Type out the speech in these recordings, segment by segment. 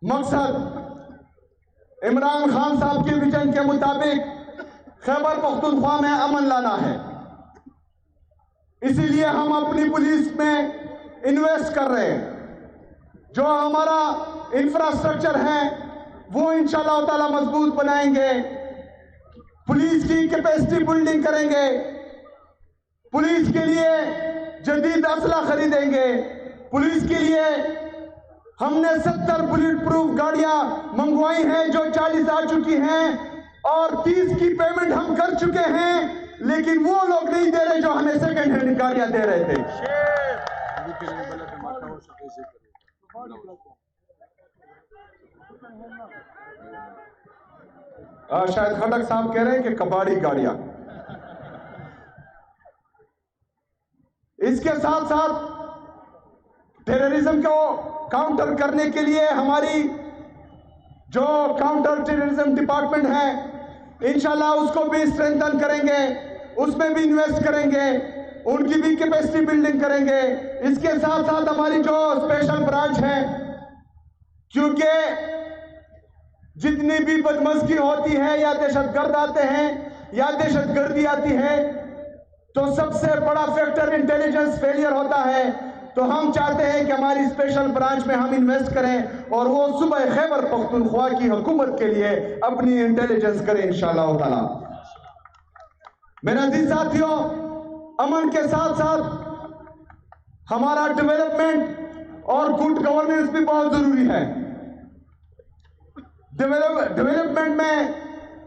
مقصد عمران خان صاحب کے ویژن کے مطابق خیبر پختونخوا میں امن لانا ہے. اسی لیے ہم اپنی پولیس میں انویسٹ کر رہے ہیں. جو ہمارا انفراسٹرکچر ہے وہ انشاءاللہ تعالی مضبوط بنائیں گے. پولیس کی کیپیسٹی بلڈنگ کریں گے. پولیس کے لیے جدید اسلحہ خریدیں گے. پولیس کے لیے ہم نے 70 بلٹ پروف گاڑیاں منگوائی ہیں جو 40 آ چکی ہیں اور 30 کی پیمنٹ ہم کر چکے ہیں, لیکن وہ لوگ نہیں دے رہے جو ہمیں سیکنڈ ہینڈ گاڑیاں دے رہے تھے. شاید خٹک صاحب کہہ رہے ہیں کہ کباڑی گاڑیاں. اس کے ساتھ ساتھ ٹیررزم کو کاؤنٹر کرنے کے لیے ہماری جو کاؤنٹر ٹیررزم ڈپارٹمنٹ ہے انشاءاللہ اس کو بھی اسٹرینتھن کریں گے, اس میں بھی انویسٹ کریں گے, ان کی بھی کیپیسٹی بلڈنگ کریں گے. اس کے ساتھ ساتھ ہماری جو اسپیشل برانچ ہے, کیونکہ جتنی بھی بدمزگی ہوتی ہے یا دہشت گرد آتے ہیں یا دہشت گردی آتی ہے تو سب سے بڑا فیکٹر انٹیلیجنس فیلئر ہوتا ہے. تو ہم چاہتے ہیں کہ ہماری اسپیشل برانچ میں ہم انویسٹ کریں اور وہ صوبہ خیبر پختونخوا کی حکومت کے لیے اپنی انٹیلیجنس کریں انشاءاللہ تعالی. میرے عزیز ساتھیوں, امن کے ساتھ ساتھ ہمارا ڈیولپمنٹ اور گڈ گورننس بھی بہت ضروری ہے. ڈیولپمنٹ میں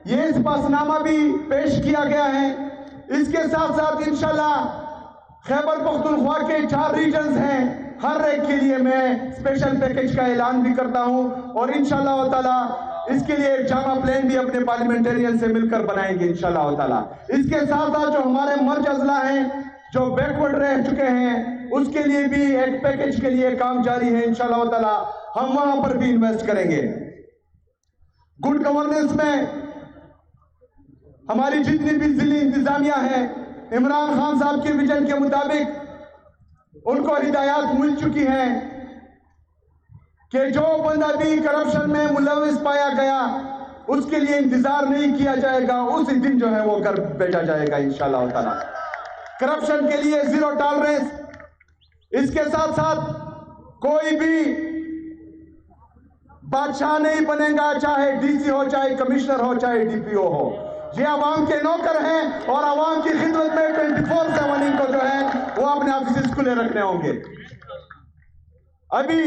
یہ اسپاس نامہ بھی پیش کیا گیا ہے. اس کے ساتھ ساتھ انشاءاللہ خیبر پختونخوا کے 4 ریجنز ہیں, ہر ایک کے لیے میں اسپیشل پیکیج کا اعلان بھی کرتا ہوں اور انشاءاللہ تعالی اس کے لیے ایک جامع پلان بھی اپنے پارلیمنٹرین سے مل کر بنائیں گے انشاءاللہ تعالی. اس کے ساتھ ساتھ جو ہمارے مرج اضلاع ہیں جو بیکورڈ رہ چکے ہیں اس کے لیے بھی ایک پیکیج کے لیے کام جاری ہے انشاءاللہ تعالی. ہم وہاں پر بھی انویسٹ کریں گے. گڈ گورننس میں ہماری جتنی بھی ضلعی انتظامیہ ہیں عمران خان صاحب کے ویژن کے مطابق ان کو ہدایات مل چکی ہیں کہ جو بندہ بھی کرپشن میں ملوث پایا گیا اس کے لیے انتظار نہیں کیا جائے گا, اسی دن جو ہے وہ گھر بھیجا جائے گا انشاءاللہ تعالی. کرپشن کے لیے 0 ٹالرنس. اس کے ساتھ ساتھ کوئی بھی بادشاہ نہیں بنے گا, چاہے ڈی سی ہو, چاہے کمشنر ہو, چاہے ڈی پی او ہو. یہ عوام کے نوکر ہیں اور عوام کی خدمت میں 24/7 ان کو جو ہے وہ اپنے آفیسز کھلے رکھنے ہوں گے. ابھی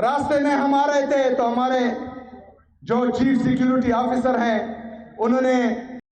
راستے میں ہم آ رہے تھے تو ہمارے جو چیف سیکیورٹی آفیسر ہیں انہوں نے